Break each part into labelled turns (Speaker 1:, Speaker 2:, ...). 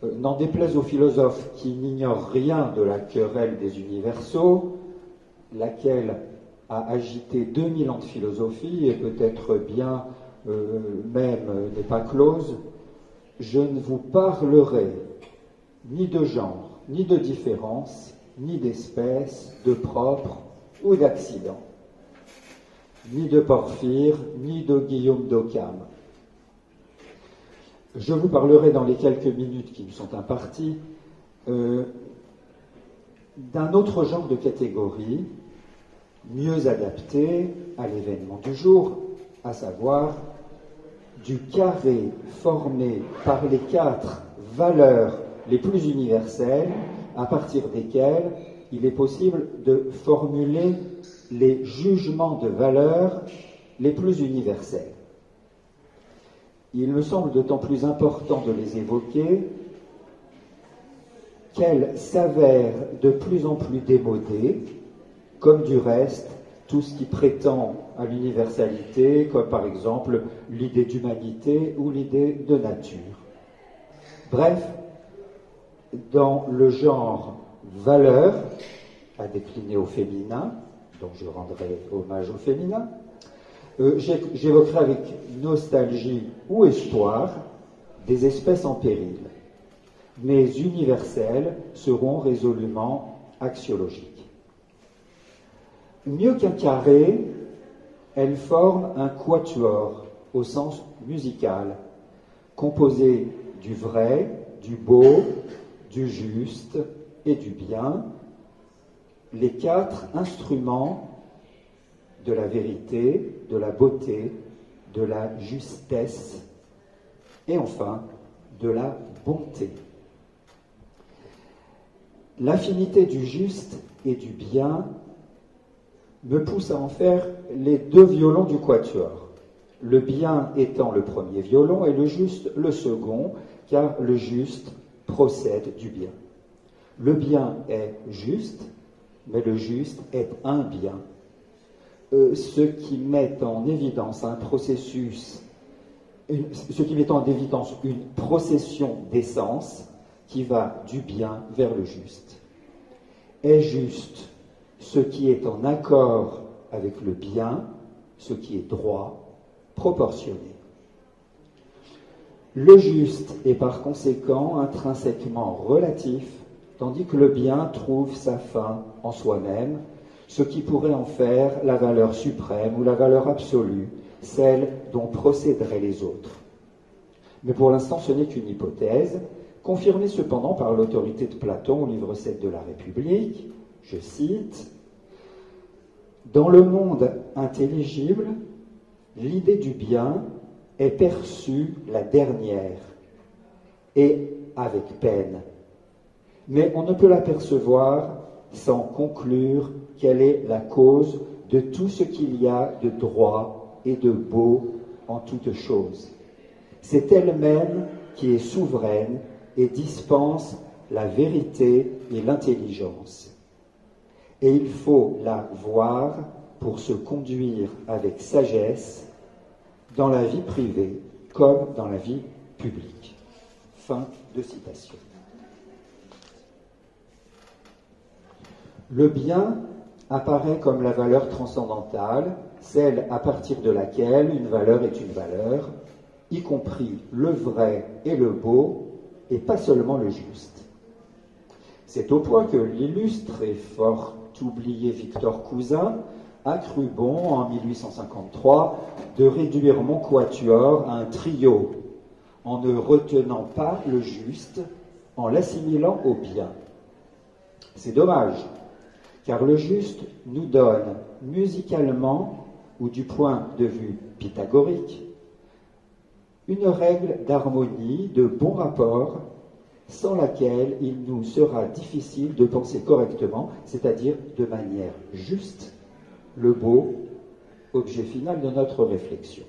Speaker 1: N'en déplaise aux philosophes qui n'ignorent rien de la querelle des universaux, laquelle a agité 2000 ans de philosophie et peut-être bien même n'est pas close, je ne vous parlerai ni de genre, ni de différence, ni d'espèce, de propre ou d'accident, ni de Porphyre, ni de Guillaume d'Occam. Je vous parlerai dans les quelques minutes qui me sont imparties d'un autre genre de catégorie, mieux adapté à l'événement du jour, à savoir du carré formé par les 4 valeurs les plus universelles, à partir desquelles il est possible de formuler les jugements de valeur les plus universels. Il me semble d'autant plus important de les évoquer qu'elles s'avèrent de plus en plus démodées, comme du reste tout ce qui prétend à l'universalité, comme par exemple l'idée d'humanité ou l'idée de nature. Bref, dans le genre valeur, à décliner au féminin, donc je rendrai hommage au féminin, j'évoquerai avec nostalgie ou espoir des espèces en péril. Mes universelles seront résolument axiologiques. Mieux qu'un carré, elles forment un quatuor au sens musical, composé du vrai, du beau, du juste et du bien, les 4 instruments de la vérité, de la beauté, de la justesse et enfin de la bonté. L'affinité du juste et du bien me pousse à en faire les 2 violons du quatuor, le bien étant le premier violon et le juste le second, car le juste procède du bien. Le bien est juste, mais le juste est un bien, ce qui met en évidence un processus, ce qui met en évidence une procession d'essence qui va du bien vers le juste. Est juste ce qui est en accord avec le bien, ce qui est droit, proportionné. Le juste est par conséquent intrinsèquement relatif, tandis que le bien trouve sa fin en soi-même, ce qui pourrait en faire la valeur suprême ou la valeur absolue, celle dont procéderaient les autres. Mais pour l'instant, ce n'est qu'une hypothèse, confirmée cependant par l'autorité de Platon au livre 7 de la République, je cite, « Dans le monde intelligible, l'idée du bien est perçue la dernière, et avec peine. Mais on ne peut l'apercevoir sans conclure qu'elle est la cause de tout ce qu'il y a de droit et de beau en toute chose. C'est elle-même qui est souveraine et dispense la vérité et l'intelligence. Et il faut la voir pour se conduire avec sagesse dans la vie privée comme dans la vie publique. » Fin de citation. Le bien apparaît comme la valeur transcendantale, celle à partir de laquelle une valeur est une valeur, y compris le vrai et le beau, et pas seulement le juste. C'est au point que l'illustre et fort oublié Victor Cousin a cru bon, en 1853, de réduire mon quatuor à un trio, en ne retenant pas le juste, en l'assimilant au bien. C'est dommage, car le juste nous donne musicalement, ou du point de vue pythagorique, une règle d'harmonie, de bon rapport, sans laquelle il nous sera difficile de penser correctement, c'est-à-dire de manière juste, le beau, objet final de notre réflexion.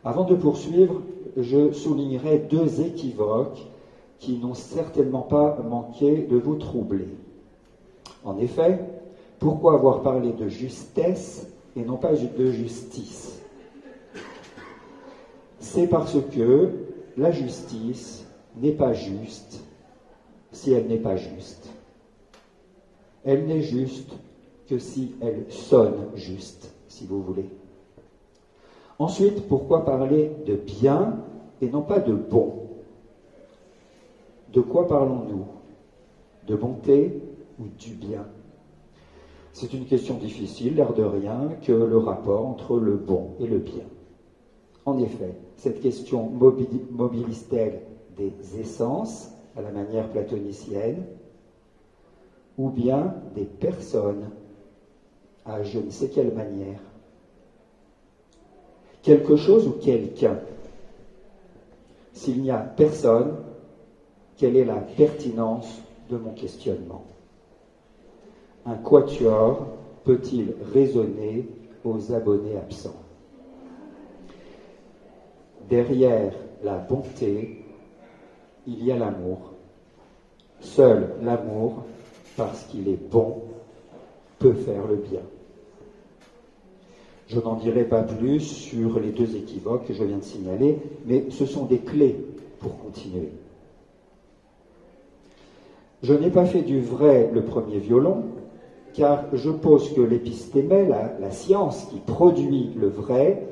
Speaker 1: Avant de poursuivre, je soulignerai 2 équivoques qui n'ont certainement pas manqué de vous troubler. En effet, pourquoi avoir parlé de justesse et non pas de justice? C'est parce que la justice n'est pas juste si elle n'est pas juste. Elle n'est juste que si elle sonne juste, si vous voulez. Ensuite, pourquoi parler de bien et non pas de bon? De quoi parlons-nous? De bonté ou du bien? C'est une question difficile, l'air de rien, que le rapport entre le bon et le bien. En effet, cette question mobilise-t-elle des essences, à la manière platonicienne, ou bien des personnes, à je ne sais quelle manière? Quelque chose ou quelqu'un? S'il n'y a personne, quelle est la pertinence de mon questionnement? Un quatuor peut-il résonner aux abonnés absents? Derrière la bonté, il y a l'amour. Seul l'amour, parce qu'il est bon, peut faire le bien. Je n'en dirai pas plus sur les deux équivoques que je viens de signaler, mais ce sont des clés pour continuer. Je n'ai pas fait du vrai le premier violon, car je pose que l'épistémé, la science qui produit le vrai,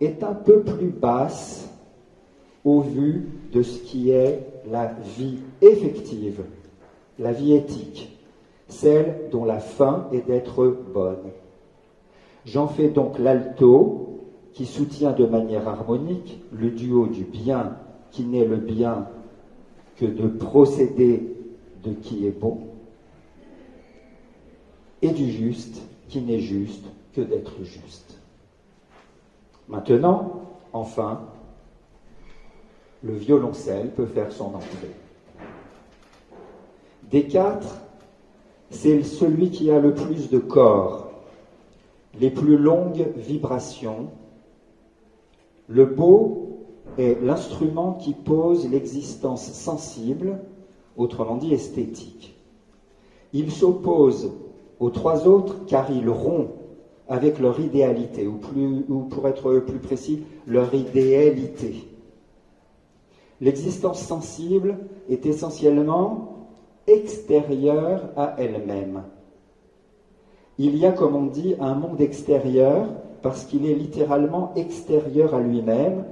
Speaker 1: est un peu plus basse au vu de ce qui est la vie effective, la vie éthique, celle dont la fin est d'être bonne. J'en fais donc l'alto qui soutient de manière harmonique le duo du bien qui n'est le bien que de procéder de qui est bon, et du juste qui n'est juste que d'être juste. Maintenant, enfin, le violoncelle peut faire son entrée. Des quatre, c'est celui qui a le plus de corps, les plus longues vibrations. Le beau est l'instrument qui pose l'existence sensible, autrement dit esthétique. Il s'oppose aux trois autres car il rompt avec leur idéalité, ou pour être plus précis, leur idéalité. L'existence sensible est essentiellement extérieure à elle-même. Il y a, comme on dit, un monde extérieur parce qu'il est littéralement extérieur à lui-même,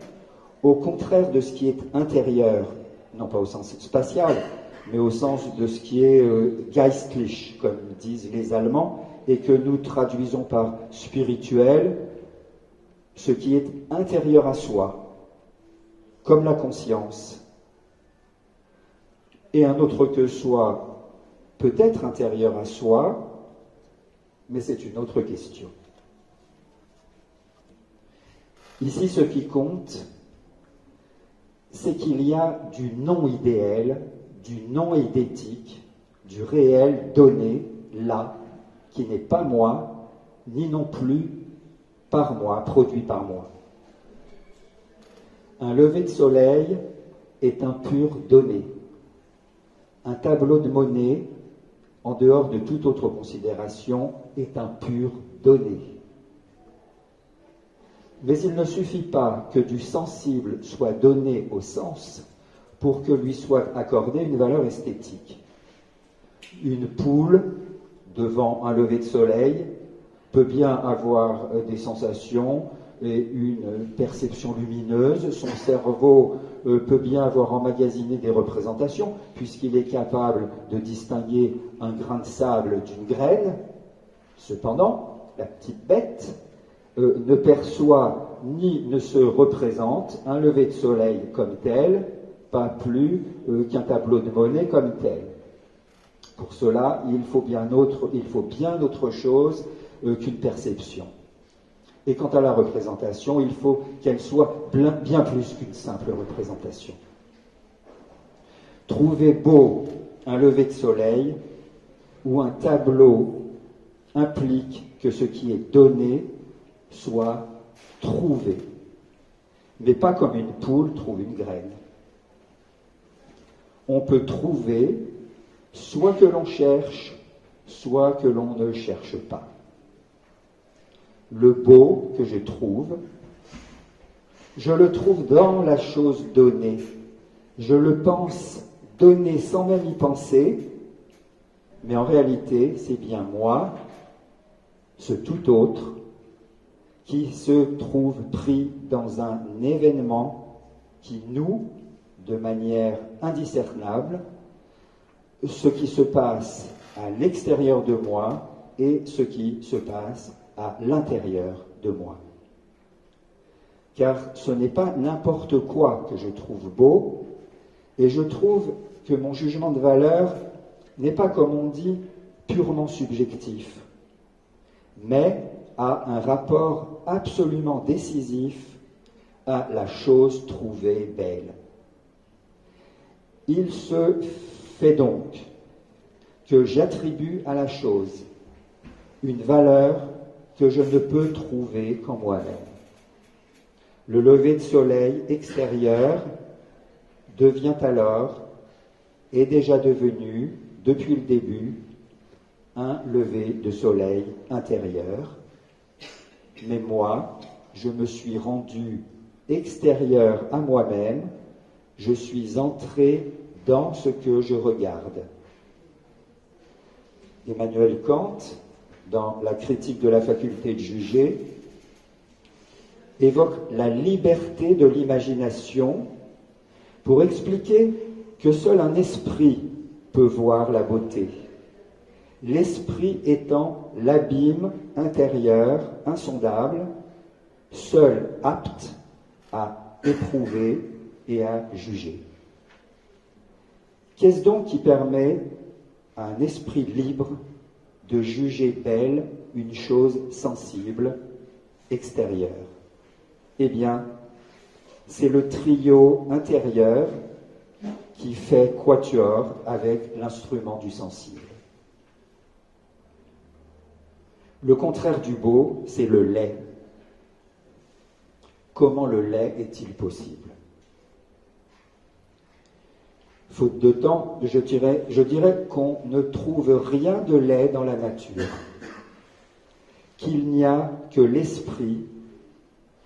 Speaker 1: au contraire de ce qui est intérieur, non pas au sens spatial, mais au sens de ce qui est geistlich, comme disent les Allemands, et que nous traduisons par spirituel, ce qui est intérieur à soi, comme la conscience. Et un autre que soi peut être intérieur à soi, mais c'est une autre question. Ici, ce qui compte, c'est qu'il y a du non idéal, du non idétique, du réel donné, là, qui n'est pas moi, ni non plus par moi, produit par moi. Un lever de soleil est un pur donné. Un tableau de Monet, en dehors de toute autre considération, est un pur donné. Mais il ne suffit pas que du sensible soit donné au sens pour que lui soit accordée une valeur esthétique. Une poule, devant un lever de soleil, peut bien avoir des sensations et une perception lumineuse. Son cerveau peut bien avoir emmagasiné des représentations, puisqu'il est capable de distinguer un grain de sable d'une graine. Cependant, la petite bête ne perçoit ni ne se représente un lever de soleil comme tel, pas plus qu'un tableau de Monet comme tel. Pour cela, il faut bien autre chose qu'une perception. Et quant à la représentation, il faut qu'elle soit bien plus qu'une simple représentation. Trouver beau un lever de soleil ou un tableau implique que ce qui est donné soit trouvé, mais pas comme une poule trouve une graine. On peut trouver soit que l'on cherche, soit que l'on ne cherche pas. Le beau que je le trouve dans la chose donnée, Je le pense donné sans même y penser, mais en réalité, c'est bien moi, ce tout autre, qui se trouve pris dans un événement qui noue de manière indiscernable ce qui se passe à l'extérieur de moi et ce qui se passe à l'intérieur de moi. Car ce n'est pas n'importe quoi que je trouve beau, et je trouve que mon jugement de valeur n'est pas, comme on dit, purement subjectif, mais a un rapport absolument décisif à la chose trouvée belle. Il se fait donc que j'attribue à la chose une valeur que je ne peux trouver qu'en moi-même. Le lever de soleil extérieur devient alors, est déjà devenu, depuis le début, un lever de soleil intérieur. Mais moi, je me suis rendu extérieur à moi-même, je suis entré dans ce que je regarde. Emmanuel Kant, dans la critique de la faculté de juger, évoque la liberté de l'imagination pour expliquer que seul un esprit peut voir la beauté. L'esprit étant l'abîme intérieur insondable, seul apte à éprouver et à juger. Qu'est-ce donc qui permet à un esprit libre de juger belle une chose sensible, extérieure? Eh bien, c'est le trio intérieur qui fait quatuor avec l'instrument du sensible. Le contraire du beau, c'est le laid. Comment le laid est-il possible? Faute de temps, je dirais qu'on ne trouve rien de laid dans la nature, qu'il n'y a que l'esprit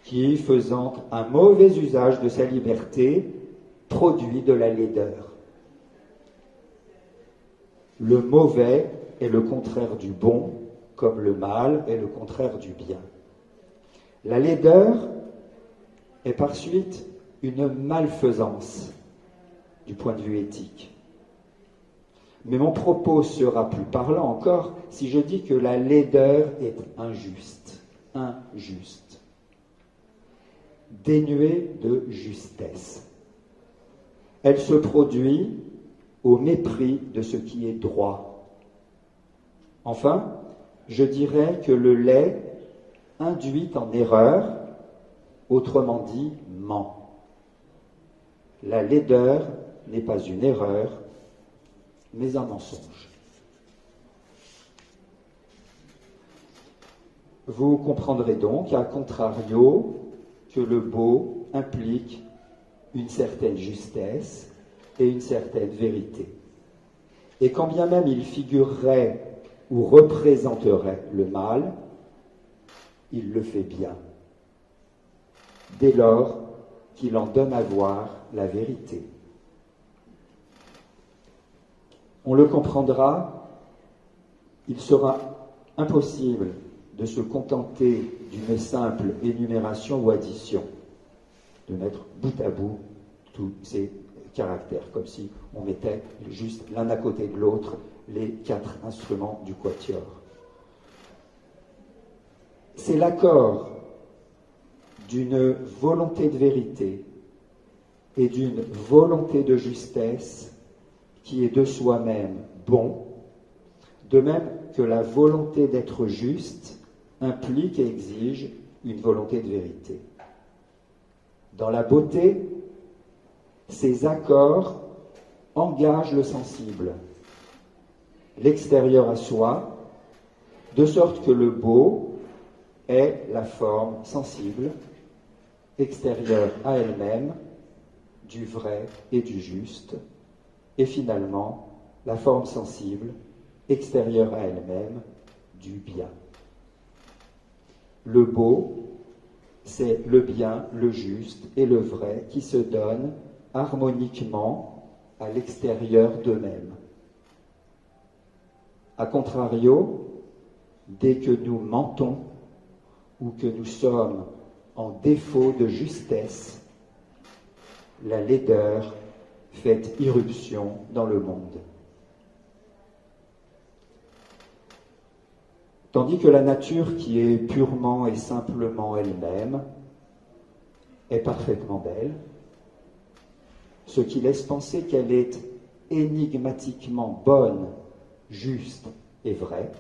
Speaker 1: qui, faisant un mauvais usage de sa liberté, produit de la laideur. Le mauvais est le contraire du bon, comme le mal est le contraire du bien. La laideur est par suite une malfaisance du point de vue éthique. Mais mon propos sera plus parlant encore si je dis que la laideur est injuste, dénuée de justesse. Elle se produit au mépris de ce qui est droit. Enfin, je dirais que le laid induit en erreur, autrement dit, ment. La laideur n'est pas une erreur, mais un mensonge. Vous comprendrez donc, à contrario, que le beau implique une certaine justesse et une certaine vérité. Et quand bien même il figurerait ou représenterait le mal, il le fait bien, dès lors qu'il en donne à voir la vérité. On le comprendra, il sera impossible de se contenter d'une simple énumération ou addition, de mettre bout à bout tous ces caractères, comme si on mettait juste l'un à côté de l'autre les 4 instruments du quatuor. C'est l'accord d'une volonté de vérité et d'une volonté de justesse qui est de soi-même bon, de même que la volonté d'être juste implique et exige une volonté de vérité. Dans la beauté, ces accords engagent le sensible, l'extérieur à soi, de sorte que le beau est la forme sensible, extérieure à elle-même, du vrai et du juste, et finalement la forme sensible, extérieure à elle-même, du bien. Le beau, c'est le bien, le juste et le vrai qui se donnent harmoniquement à l'extérieur d'eux-mêmes. A contrario, dès que nous mentons ou que nous sommes en défaut de justesse, la laideur fait irruption dans le monde. Tandis que la nature qui est purement et simplement elle-même est parfaitement belle, ce qui laisse penser qu'elle est énigmatiquement bonne, juste et vraie,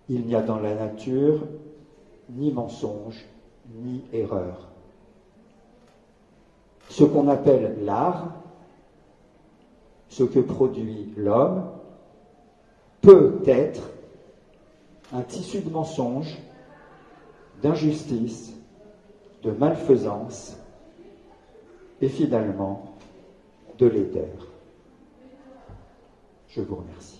Speaker 1: il n'y a dans la nature ni mensonge, ni erreur. Ce qu'on appelle l'art, ce que produit l'homme, peut être un tissu de mensonges, d'injustice, de malfaisance et finalement de laideur. Je vous remercie.